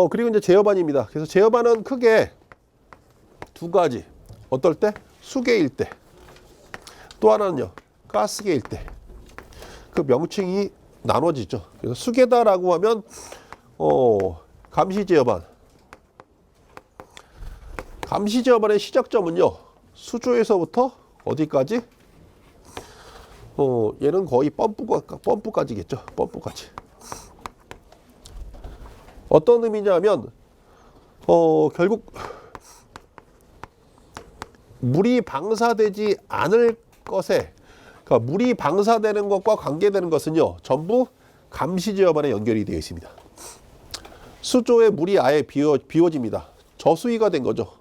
그리고 이제 제어반입니다. 그래서 제어반은 크게 두 가지. 어떨 때? 수계일 때. 또 하나는요. 가스계일 때. 그 명칭이 나눠지죠. 그래서 수계다라고 하면 감시제어반. 감시제어반의 시작점은요. 수조에서부터 어디까지? 얘는 거의 펌프까지겠죠. 펌프까지. 어떤 의미냐면 결국 물이 방사되지 않을 것에, 그러니까 물이 방사되는 것과 관계되는 것은요, 전부 감시제어반에 연결이 되어 있습니다. 수조에 물이 아예 비워집니다. 저수위가 된 거죠.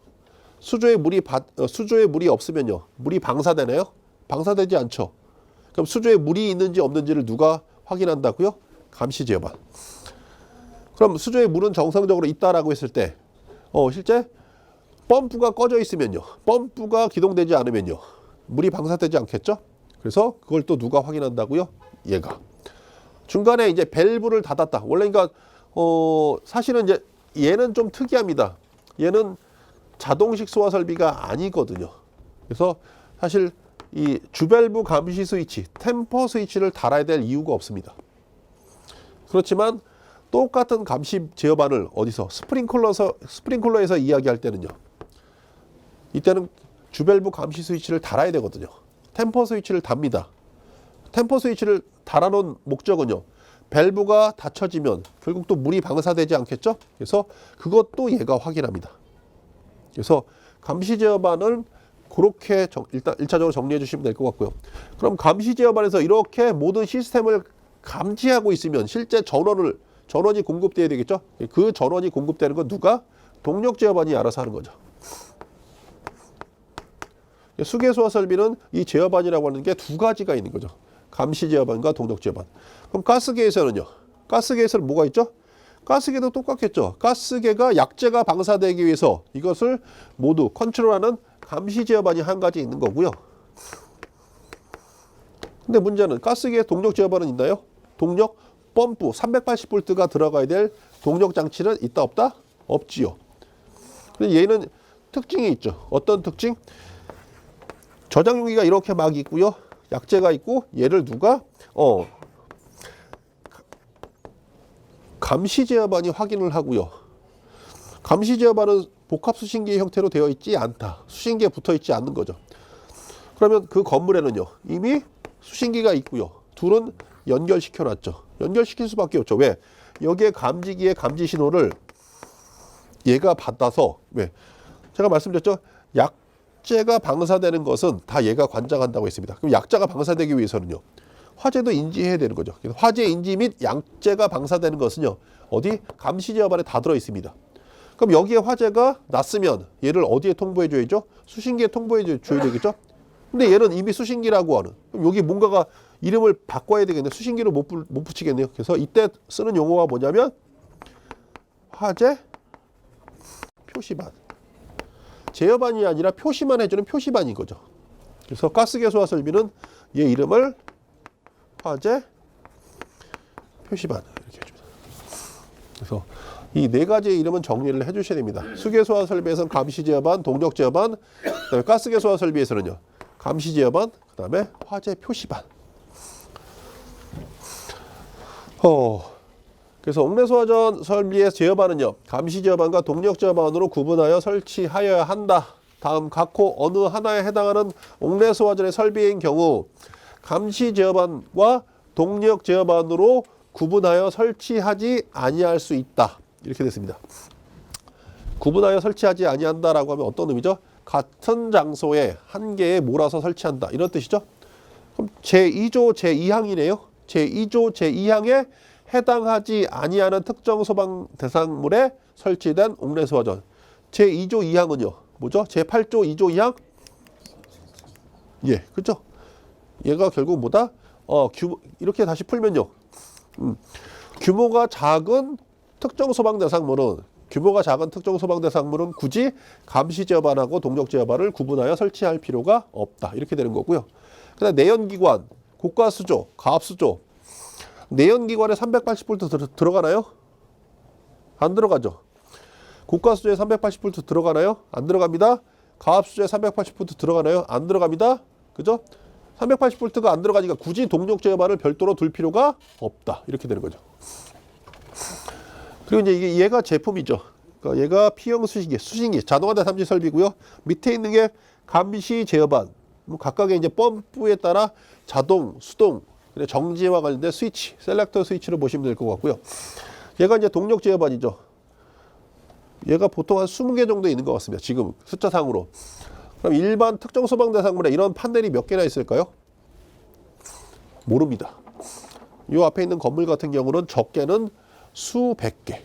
수조에 물이 없으면요, 물이 방사되나요? 방사되지 않죠. 그럼 수조에 물이 있는지 없는지를 누가 확인한다고요? 감시제어반. 그럼 수조에 물은 정상적으로 있다라고 했을 때, 실제 펌프가 꺼져 있으면요, 펌프가 기동되지 않으면요, 물이 방사되지 않겠죠? 그래서 그걸 또 누가 확인한다고요? 얘가. 중간에 이제 밸브를 닫았다. 원래 그러니까 사실은 이제 얘는 좀 특이합니다. 얘는 자동식 소화 설비가 아니거든요. 그래서 사실 이 주밸브 감시 스위치, 템퍼 스위치를 달아야 될 이유가 없습니다. 그렇지만 똑같은 감시 제어반을 어디서 스프링클러에서 이야기할 때는요, 이때는 주밸브 감시 스위치를 달아야 되거든요. 템퍼 스위치를 답니다. 템퍼 스위치를 달아놓은 목적은요, 밸브가 닫혀지면 결국 또 물이 방사되지 않겠죠? 그래서 그것도 얘가 확인합니다. 그래서 감시 제어반은 그렇게 일단 1차적으로 정리해 주시면 될 것 같고요. 그럼 감시 제어반에서 이렇게 모든 시스템을 감지하고 있으면 실제 전원이 공급돼야 되겠죠? 그 전원이 공급되는 건 누가? 동력 제어반이 알아서 하는 거죠. 수계소화 설비는 이 제어반이라고 하는 게 두 가지가 있는 거죠. 감시 제어반과 동력 제어반. 그럼 가스계에서는요. 가스계에서는 뭐가 있죠? 가스계도 똑같겠죠. 가스계가 약재가 방사되기 위해서 이것을 모두 컨트롤하는 감시 제어반이 한 가지 있는 거고요. 근데 문제는 가스계에 동력 제어반은 있나요? 동력 펌프 380V가 들어가야 될 동력 장치는 있다 없다? 없지요. 근데 얘는 특징이 있죠. 어떤 특징? 저장용기가 이렇게 막 있고요. 약재가 있고 얘를 누가 감시 제어반이 확인을 하고요. 감시 제어반은 복합 수신기의 형태로 되어 있지 않다. 수신기에 붙어 있지 않는 거죠. 그러면 그 건물에는요, 이미 수신기가 있고요. 둘은 연결시켜 놨죠. 연결시킬 수밖에 없죠. 왜? 여기에 감지기의 감지 신호를 얘가 받아서, 왜? 제가 말씀드렸죠. 약재가 방사되는 것은 다 얘가 관장한다고 했습니다. 그럼 약재가 방사되기 위해서는요, 화재도 인지해야 되는 거죠. 그래서 화재 인지 및 약재가 방사되는 것은요, 어디? 감시 제어반에 다 들어 있습니다. 그럼 여기에 화재가 났으면 얘를 어디에 통보해 줘야죠? 수신기에 통보해 줘야 되겠죠? 근데 얘는 이미 수신기라고 하는, 그럼 여기 뭔가가 이름을 바꿔야 되겠네요. 수신기를 못 붙이겠네요. 그래서 이때 쓰는 용어가 뭐냐면 화재 표시반. 제어반이 아니라 표시만 해주는 표시반인 거죠. 그래서 가스계소화 설비는 얘 이름을 화재 표시반 이렇게 해줍니다. 그래서 이 네 가지의 이름은 정리를 해주셔야 됩니다. 수계소화 설비에서는 감시 제어반, 동력 제어반, 그다음에 가스계소화 설비에서는요, 감시 제어반, 그다음에 화재 표시반. 그래서 옥내소화전 설비의 제어반은요, 감시 제어반과 동력 제어반으로 구분하여 설치하여야 한다. 다음 각호 어느 하나에 해당하는 옥내소화전의 설비인 경우 감시 제어반과 동력 제어반으로 구분하여 설치하지 아니할 수 있다. 이렇게 됐습니다. 구분하여 설치하지 아니한다라고 하면 어떤 의미죠? 같은 장소에 한 개에 몰아서 설치한다. 이런 뜻이죠. 그럼 제2조 제2항이네요. 제2조 제2항에 해당하지 아니하는 특정 소방 대상물에 설치된 옥내소화전. 제2조 2항은요. 뭐죠? 제8조 2조 2항? 예, 그렇죠? 얘가 결국 뭐다? 이렇게 다시 풀면요. 규모가 작은 특정 소방 대상물은 굳이 감시 제어반하고 동력 제어반을 구분하여 설치할 필요가 없다. 이렇게 되는 거고요. 그다음 내연기관, 고가수조, 가압수조. 내연기관에 380V 들어가나요? 안 들어가죠. 고가수조에 380V 들어가나요? 안 들어갑니다. 가압수조에 380V 들어가나요? 안 들어갑니다. 그죠? 380V가 안 들어가니까 굳이 동력 제어반을 별도로 둘 필요가 없다. 이렇게 되는 거죠. 그리고 이제 이게 얘가 제품이죠. 그러니까 얘가 P형 수신기, 자동화된 삼지 설비고요. 밑에 있는 게 감시 제어반. 각각의 이제 펌프에 따라 자동, 수동, 정지와 관련된 스위치, 셀렉터 스위치로 보시면 될 것 같고요. 얘가 이제 동력 제어반이죠. 얘가 보통 한 20개 정도 있는 것 같습니다. 지금 숫자상으로. 그럼 일반 특정 소방 대상물에 이런 판넬이 몇 개나 있을까요? 모릅니다. 이 앞에 있는 건물 같은 경우는 적게는 수백 개,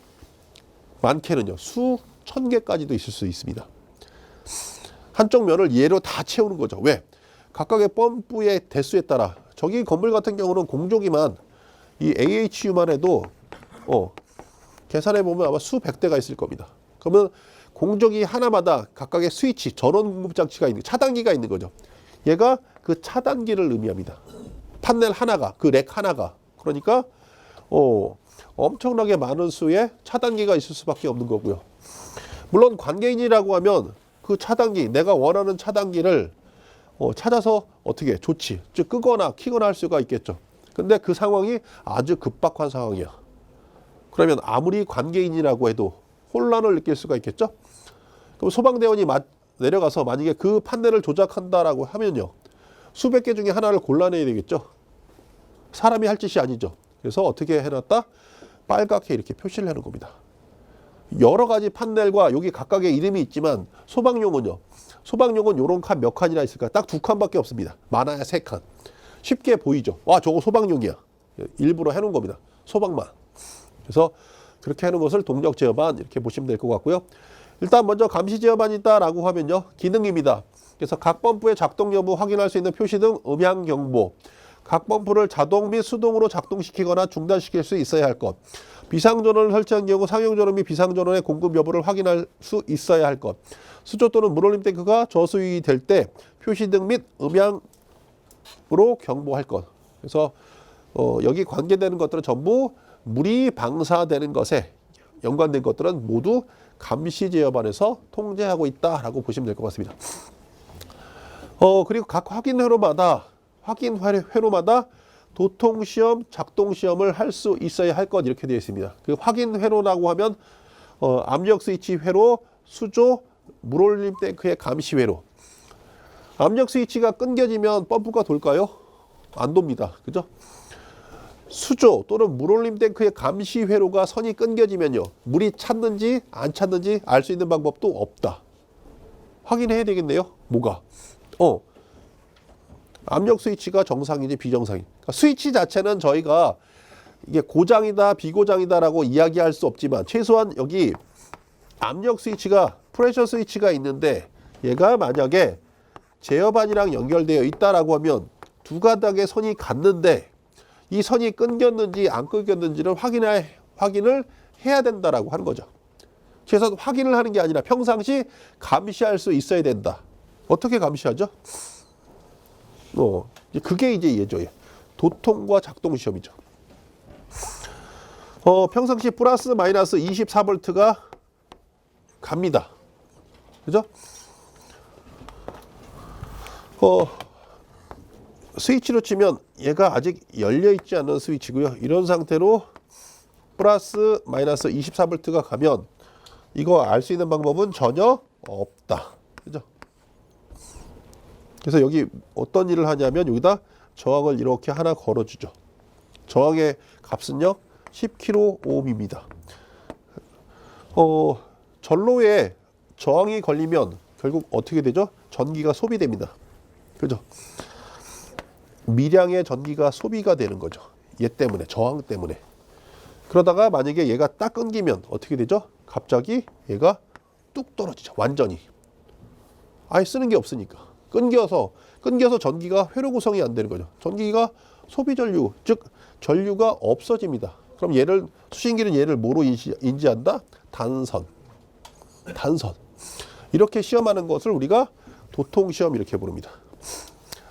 많게는요 수천 개까지도 있을 수 있습니다. 한쪽 면을 얘로 다 채우는 거죠. 왜? 각각의 펌프의 대수에 따라 저기 건물 같은 경우는 공조기만 이 AHU만 해도 계산해 보면 아마 수백 대가 있을 겁니다. 그러면 공조기 하나마다 각각의 스위치, 전원 공급 장치가 있는, 차단기가 있는 거죠. 얘가 그 차단기를 의미합니다. 판넬 하나가, 그 렉 하나가. 그러니까 엄청나게 많은 수의 차단기가 있을 수밖에 없는 거고요. 물론 관계인이라고 하면 그 차단기, 내가 원하는 차단기를 찾아서 어떻게 조치, 즉 끄거나 키거나 할 수가 있겠죠. 근데 그 상황이 아주 급박한 상황이야. 그러면 아무리 관계인이라고 해도 혼란을 느낄 수가 있겠죠. 그럼 소방대원이 내려가서 만약에 그 판넬을 조작한다라고 하면요, 수백 개 중에 하나를 골라내야 되겠죠. 사람이 할 짓이 아니죠. 그래서 어떻게 해놨다? 빨갛게 이렇게 표시를 하는 겁니다. 여러 가지 판넬과 여기 각각의 이름이 있지만 소방용은요, 소방용은 요런 칸 몇 칸이나 있을까? 딱 2칸밖에 없습니다. 많아야 3칸. 쉽게 보이죠. 와, 저거 소방용이야. 일부러 해놓은 겁니다. 소방만. 그래서 그렇게 하는 것을 동력 제어반 이렇게 보시면 될 것 같고요. 일단 먼저 감시 제어반이 있다라고 하면요, 기능입니다. 그래서 각 펌프의 작동 여부 확인할 수 있는 표시 등 음향 경보, 각 펌프를 자동 및 수동으로 작동시키거나 중단시킬 수 있어야 할 것, 비상전원을 설치한 경우 상용전원 및 비상전원의 공급 여부를 확인할 수 있어야 할 것, 수조 또는 물올림 탱크가 저수위 될 때 표시 등 및 음향으로 경보할 것. 그래서 여기 관계되는 것들은 전부 물이 방사되는 것에 연관된 것들은 모두 감시 제어반에서 통제하고 있다라고 보시면 될 것 같습니다. 그리고 각 확인 회로마다 도통시험, 작동시험을 할 수 있어야 할 것 이렇게 되어 있습니다. 그 확인 회로라고 하면 압력 스위치 회로, 수조, 물올림 탱크의 감시 회로. 압력 스위치가 끊겨지면 펌프가 돌까요? 안 돕니다. 그죠? 수조 또는 물올림 탱크의 감시 회로가 선이 끊겨지면요, 물이 찼는지 안 찼는지 알 수 있는 방법도 없다. 확인해야 되겠네요. 뭐가? 압력 스위치가 정상인지 비정상인지. 그러니까 스위치 자체는 저희가 이게 고장이다 비고장이다라고 이야기할 수 없지만 최소한 여기 압력 스위치가, 프레셔 스위치가 있는데 얘가 만약에 제어반이랑 연결되어 있다라고 하면 두 가닥의 선이 같는데 이 선이 끊겼는지 안 끊겼는지를 확인을 해야 된다라고 하는 거죠. 최소한 확인을 하는 게 아니라 평상시 감시할 수 있어야 된다. 어떻게 감시하죠? 그게 이제 예죠. 도통과 작동 시험이죠. 평상시 플러스 마이너스 24V가 갑니다. 그죠? 스위치로 치면 얘가 아직 열려 있지 않은 스위치고요. 이런 상태로 플러스 마이너스 24V가 가면 이거 알 수 있는 방법은 전혀 없다. 그죠? 그래서 여기 어떤 일을 하냐면 여기다 저항을 이렇게 하나 걸어주죠. 저항의 값은요 10kΩ입니다. 전로에 저항이 걸리면 결국 어떻게 되죠? 전기가 소비됩니다. 그죠? 미량의 전기가 소비가 되는 거죠. 얘 때문에, 저항 때문에. 그러다가 만약에 얘가 딱 끊기면 어떻게 되죠? 갑자기 얘가 뚝 떨어지죠. 완전히. 아예 쓰는 게 없으니까. 끊겨서 전기가 회로 구성이 안 되는 거죠. 전기가 소비 전류, 즉 전류가 없어집니다. 그럼 수신기는 얘를 뭐로 인지한다? 단선. 이렇게 시험하는 것을 우리가 도통시험 이렇게 부릅니다.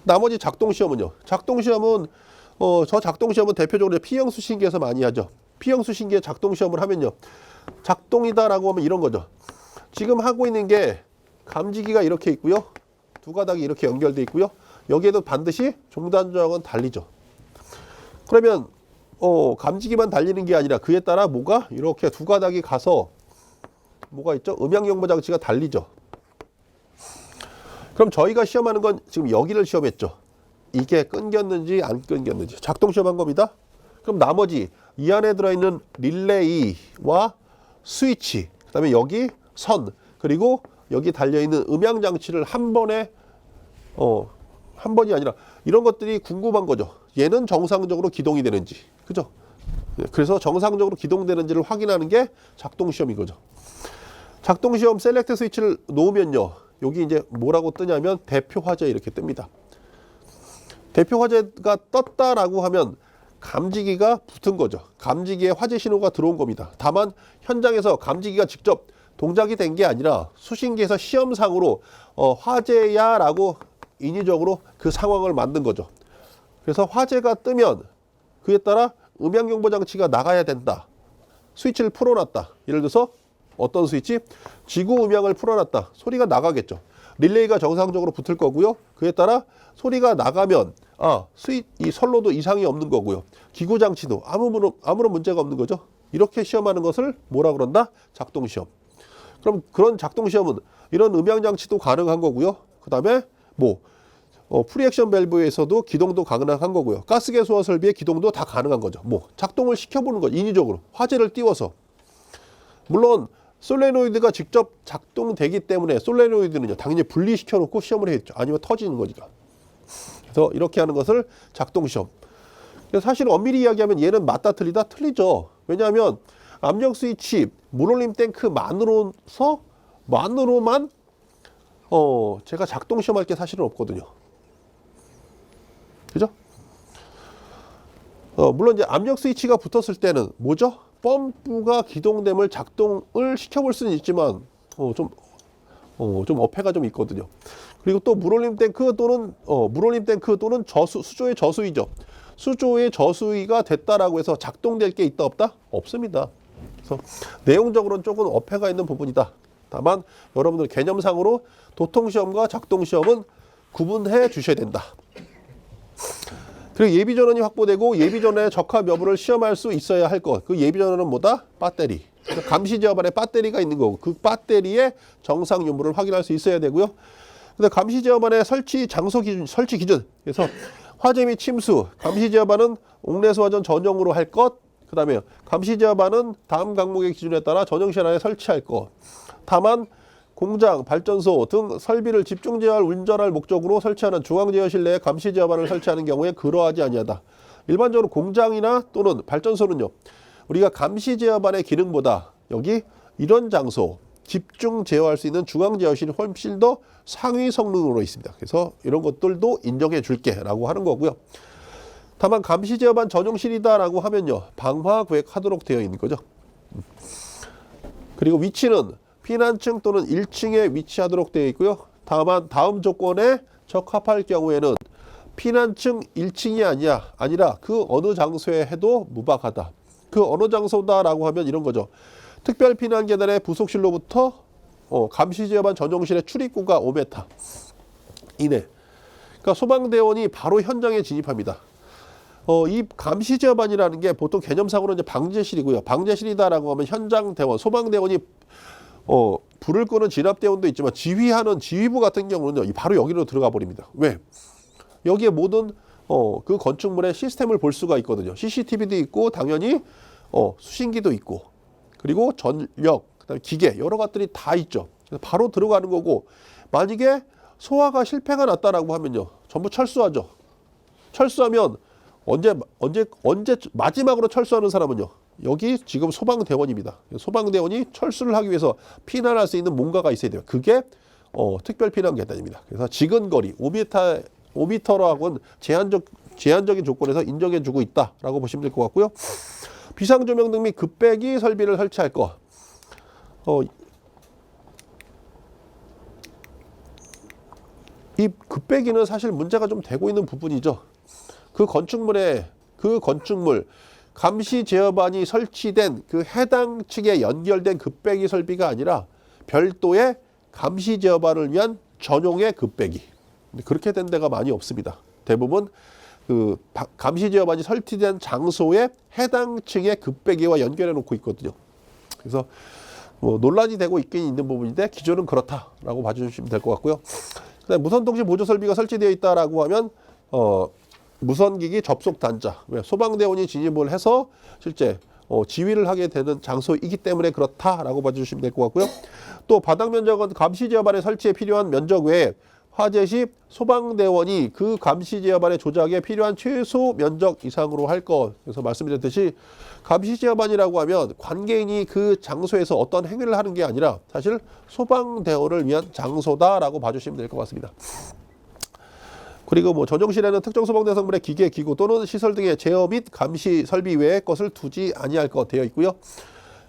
나머지 작동시험은요. 작동시험은 대표적으로 P형 수신기에서 많이 하죠. P형 수신기의 작동시험을 하면요, 작동이다라고 하면 이런 거죠. 지금 하고 있는 게 감지기가 이렇게 있고요. 두 가닥이 이렇게 연결돼 있고요. 여기에도 반드시 종단 조항은 달리죠. 그러면 감지기만 달리는 게 아니라 그에 따라 뭐가 이렇게 두 가닥이 가서 뭐가 있죠? 음향경보 장치가 달리죠. 그럼 저희가 시험하는 건 지금 여기를 시험했죠. 이게 끊겼는지 안 끊겼는지 작동 시험한 겁니다. 그럼 나머지 이 안에 들어있는 릴레이와 스위치, 그다음에 여기 선, 그리고 여기 달려있는 음향 장치를 한 번에 한 번이 아니라 이런 것들이 궁금한 거죠. 얘는 정상적으로 기동이 되는지, 그죠? 그래서 정상적으로 기동되는지를 확인하는 게 작동 시험인 거죠. 작동 시험 셀렉트 스위치를 놓으면요, 여기 이제 뭐라고 뜨냐면 대표 화재 이렇게 뜹니다. 대표 화재가 떴다라고 하면 감지기가 붙은 거죠. 감지기에 화재 신호가 들어온 겁니다. 다만 현장에서 감지기가 직접 동작이 된 게 아니라 수신기에서 시험상으로 화재야 라고 인위적으로 그 상황을 만든 거죠. 그래서 화재가 뜨면 그에 따라 음향경보 장치가 나가야 된다. 스위치를 풀어놨다. 예를 들어서 어떤 스위치? 지구 음향을 풀어놨다. 소리가 나가겠죠. 릴레이가 정상적으로 붙을 거고요. 그에 따라 소리가 나가면 이 선로도 이상이 없는 거고요. 기구 장치도 아무런 문제가 없는 거죠. 이렇게 시험하는 것을 뭐라 그런다? 작동 시험. 그럼 그런 작동 시험은 이런 음향 장치도 가능한 거고요. 그다음에 프리액션 밸브에서도 기동도 가능한 거고요. 가스계 소화 설비의 기동도 다 가능한 거죠. 작동을 시켜보는 거, 인위적으로 화재를 띄워서. 물론 솔레노이드가 직접 작동되기 때문에 솔레노이드는요, 당연히 분리시켜 놓고 시험을 해야죠. 아니면 터지는 거니까. 그래서 이렇게 하는 것을 작동 시험. 사실 엄밀히 이야기하면 얘는 맞다 틀리다 틀리죠. 왜냐하면 압력 스위치, 물올림 탱크만으로만 제가 작동 시험할 게 사실은 없거든요. 그죠? 물론 이제 압력 스위치가 붙었을 때는 뭐죠? 펌프가 기동됨을 작동을 시켜볼 수는 있지만 좀 어폐가 좀 있거든요. 그리고 또 물올림 탱크 또는 수조의 저수위죠. 수조의 저수위가 됐다라고 해서 작동될 게 있다 없다? 없습니다. 그래서 내용적으로는 조금 어폐가 있는 부분이다. 다만 여러분들 개념상으로 도통시험과 작동시험은 구분해 주셔야 된다. 그리고 예비전원이 확보되고 예비전원의 적합 여부를 시험할 수 있어야 할 것. 그 예비전원은 뭐다? 배터리. 감시제어 안에 배터리가 있는 거고 그 배터리의 정상 유무를 확인할 수 있어야 되고요. 근데 감시제어반의 설치 장소 기준, 설치 기준. 그래서 화재 및 침수, 감시제어반은 옥내수화전 전용으로 할 것. 그다음에 감시제어반은 다음 항목의 기준에 따라 전용실 안에 설치할 것. 다만 공장, 발전소 등 설비를 집중 제어할 운전할 목적으로 설치하는 중앙제어실 내에 감시제어반을 설치하는 경우에 그러하지 아니하다. 일반적으로 공장이나 또는 발전소는요, 우리가 감시제어반의 기능보다 여기 이런 장소, 집중 제어할 수 있는 중앙제어실이 훨씬 더 상위 성능으로 있습니다. 그래서 이런 것들도 인정해 줄게 라고 하는 거고요. 다만 감시제어반 전용실이다 라고 하면요, 방화 구획하도록 되어 있는 거죠. 그리고 위치는 피난층 또는 1층에 위치하도록 되어 있고요. 다만 다음 조건에 적합할 경우에는 피난층 1층이 아니라 그 어느 장소에 해도 무방하다. 그 어느 장소다라고 하면 이런 거죠. 특별 피난 계단의 부속실로부터 감시제어반 전용실의 출입구가 5m 이내. 그러니까 소방대원이 바로 현장에 진입합니다. 이 감시제어반이라는 게 보통 개념상으로 이제 방제실이고요. 방제실이다라고 하면 현장 대원, 소방대원이 불을 끄는 진압대원도 있지만 지휘하는 지휘부 같은 경우는요, 바로 여기로 들어가 버립니다. 왜? 여기에 모든 그 건축물의 시스템을 볼 수가 있거든요. CCTV도 있고 당연히 수신기도 있고 그리고 전력, 그다음에 기계 여러 것들이 다 있죠. 그래서 바로 들어가는 거고, 만약에 소화가 실패가 났다라고 하면요, 전부 철수하죠. 철수하면 언제 마지막으로 철수하는 사람은요, 여기 지금 소방대원입니다. 소방대원이 철수를 하기 위해서 피난할 수 있는 뭔가가 있어야 돼요. 그게 특별 피난 계단입니다. 그래서 지근거리 5m라고는 제한적인 조건에서 인정해주고 있다라고 보시면 될 것 같고요. 비상조명 등 및 급배기 설비를 설치할 거. 이 급배기는 사실 문제가 좀 되고 있는 부분이죠. 그 건축물 감시 제어반이 설치된 그 해당 층에 연결된 급배기 설비가 아니라 별도의 감시 제어반을 위한 전용의 급배기. 그렇게 된 데가 많이 없습니다. 대부분 그 감시 제어반이 설치된 장소에 해당 층의 급배기와 연결해 놓고 있거든요. 그래서 뭐 논란이 되고 있긴 있는 부분인데 기존은 그렇다라고 봐주시면 될 것 같고요. 그다음에 무선통신 보조 설비가 설치되어 있다라고 하면 무선기기 접속 단자, 소방대원이 진입을 해서 실제 지휘를 하게 되는 장소이기 때문에 그렇다라고 봐주시면 될 것 같고요. 또 바닥 면적은 감시 제어반의 설치에 필요한 면적 외에 화재 시 소방대원이 그 감시 제어반의 조작에 필요한 최소 면적 이상으로 할 것. 그래서 말씀드렸듯이 감시 제어반이라고 하면 관계인이 그 장소에서 어떤 행위를 하는 게 아니라 사실 소방대원을 위한 장소다라고 봐주시면 될 것 같습니다. 그리고 뭐 전용실에는 특정 소방대 성분의 기계, 기구 또는 시설 등의 제어 및 감시 설비 외의 것을 두지 아니할 것 되어 있고요.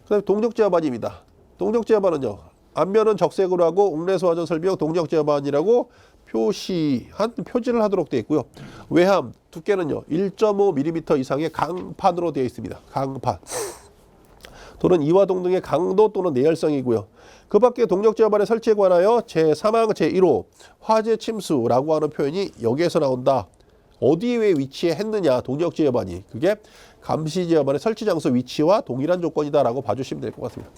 그다음에 동력 제어반입니다. 동력 제어반은요. 앞면은 적색으로 하고 웅례소화전 설비용 동력 제어반이라고 표시한 표지를 하도록 되어 있고요. 외함 두께는요. 1.5mm 이상의 강판으로 되어 있습니다. 강판. 또는 이화동 등의 강도 또는 내열성이고요. 그 밖에 동력 제어반의 설치에 관하여 제3항 제1호 화재 침수라고 하는 표현이 여기에서 나온다. 어디에 위치해 했느냐 동력 제어반이. 그게 감시 제어반의 설치 장소 위치와 동일한 조건이다라고 봐주시면 될 것 같습니다.